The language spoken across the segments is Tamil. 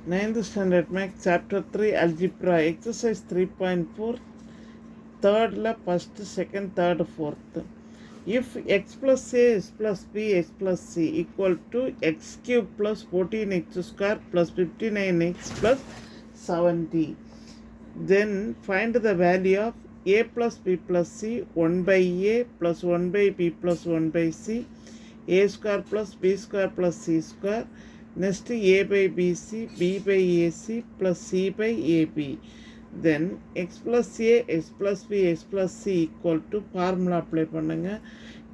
9th standard math chapter 3 algebra exercise 3.4 third la first second third fourth. If x plus a x plus b x plus c equal to x cube plus 14x square plus 59x plus 70, then find the value of a plus b plus c 1 by a plus 1 by b plus 1 by c a square plus b square plus c square. Next a by bc, b by ac plus c by ab. Then x plus a x plus b x plus c equal to formula apply பண்ணுங்க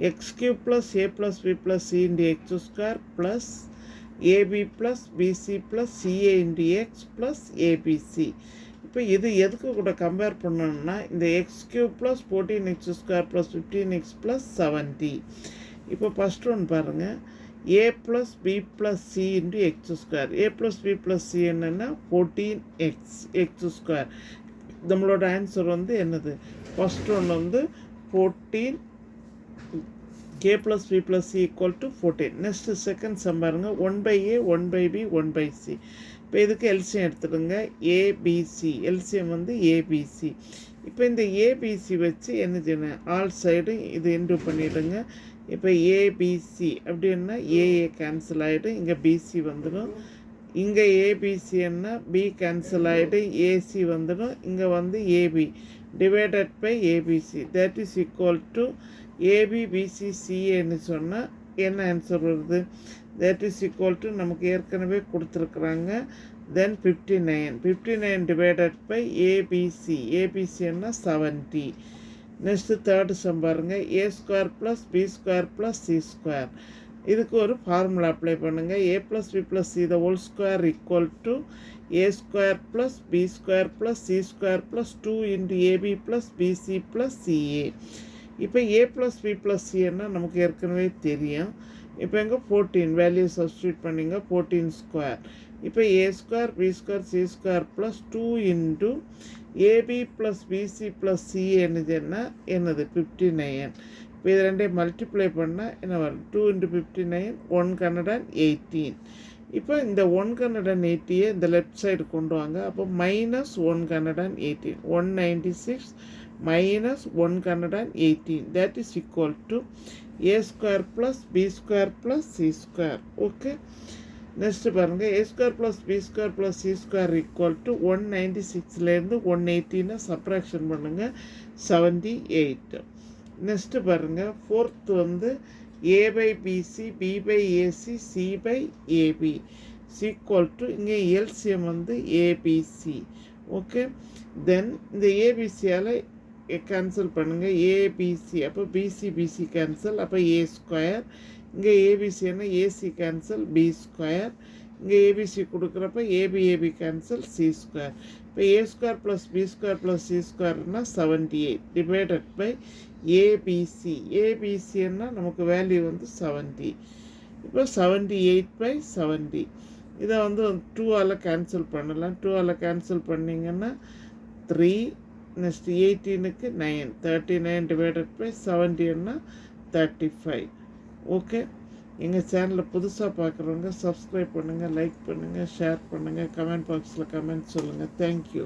x cube plus a plus b plus c into x square plus ab plus bc plus ca into x plus abc. இப்போ இது எதுக்கு கூட கம்பேர் பண்ணணும்னா இந்த X cube plus 14x square plus 15x plus 70. இப்போ ஃபஸ்ட் ஒன் பாருங்கள், a plus b plus c into x square. a plus b plus c என்னன்னா 14x x square. நம்மளோட ஆன்சர் வந்து என்னது? ஃபஸ்ட் ஒன் வந்து 14 a plus b plus c equal to 14. Next second sum பாருங்க, 1 by a 1 by b 1 by c. இப்போ இதுக்கு எல்சிஎம் எடுத்துடுங்க, ஏபிசி. எல்சிஎம் வந்து ஏபிசி. இப்போ இந்த ஏபிசி வச்சு என்ன செய்யணும், ஆல் சைடும் இது இன்டு பண்ணிவிடுங்க. இப்போ ஏபிசி அப்படின்னா ஏஏ கேன்சல் ஆகிடும், இங்கே பிசி வந்துடும். இங்கே ஏபிசின்னா பி கேன்சல் ஆகிட்டு ஏசி வந்துடும், இங்கே வந்து AB divided by ABC that is equal to ஏபிபிசிசிஏன்னு சொன்னால் என்ன ஆன்சர் வருது? தட் இஸ் ஈக்குவல் டு நமக்கு ஏற்கனவே கொடுத்துருக்குறாங்க. Then 59 divided by ABC. ஏபிசின்னா 70. நெக்ஸ்ட்டு தேர்டு சம் பாருங்கள், A square plus B square plus C square. இதுக்கு ஒரு ஃபார்முலா அப்ளை பண்ணுங்கள். A plus B plus C the whole square equal to A square plus B square plus C square plus 2 into AB plus BC plus CA. இப்போ ஏ ப்ளஸ் பி ப்ளஸ் சின்னா நமக்கு ஏற்கனவே தெரியும். இப்போ எங்கே 14 வேல்யூ சப்ஸ்டியூட் பண்ணிங்க, 14 ஸ்கொயர். இப்போ A square B square C square plus 2 into AB plus BC plus சிஏன்னு என்னது 59. இப்போ இது ரெண்டையும் மல்டிப்ளை பண்ணால் என்ன வரும்? 2 இன்ட்டு 59 118. இப்போ இந்த 180 இந்த லெஃப்ட் சைடு கொண்டு வாங்க. அப்போ minus 118 196 minus 118 that is equal to a square plus b square plus c square. Okay, next பாருங்கள், a square plus b square plus c square equal to 196லேருந்து 118 subtraction பண்ணுங்கள், 78. நெக்ஸ்ட்டு பாருங்கள், ஃபோர்த் வந்து a by bc b by ac c by ab equal to இங்கே எல்சிஎம் வந்து abc. ஓகே, தென் இந்த ஏபிசியால் கேன்சல் பண்ணுங்கள், ஏபிசி. அப்போ பிசி கேன்சல், அப்போ ஏ ஸ்கொயர். இங்கே ஏபிசின்னா ஏசி கேன்சல், பி ஸ்கொயர். இங்கே ஏபிசி கொடுக்குறப்ப ஏபி கேன்சல், சி ஸ்கொயர். இப்போ A square plus B square plus C ஸ்கொயர்னா 78 டிவைடட் பை ஏபிசி. ஏபிசின்னா நமக்கு வேல்யூ வந்து 70. இப்போ 78/70. இதை வந்து 2ஆல் கேன்சல் பண்ணலாம். 2ஆல் கேன்சல் பண்ணிங்கன்னா 3. நெக்ஸ்ட் 18க்கு 9. 39 டிவைடட் பை 70ன்னா 35. ஓகே, எங்கள் சேனலில் புதுசாக பார்க்குறவங்க சப்ஸ்கிரைப் பண்ணுங்கள், லைக் பண்ணுங்கள், ஷேர் பண்ணுங்கள், கமெண்ட் பாக்ஸில் கமெண்ட் சொல்லுங்கள். தேங்க்யூ.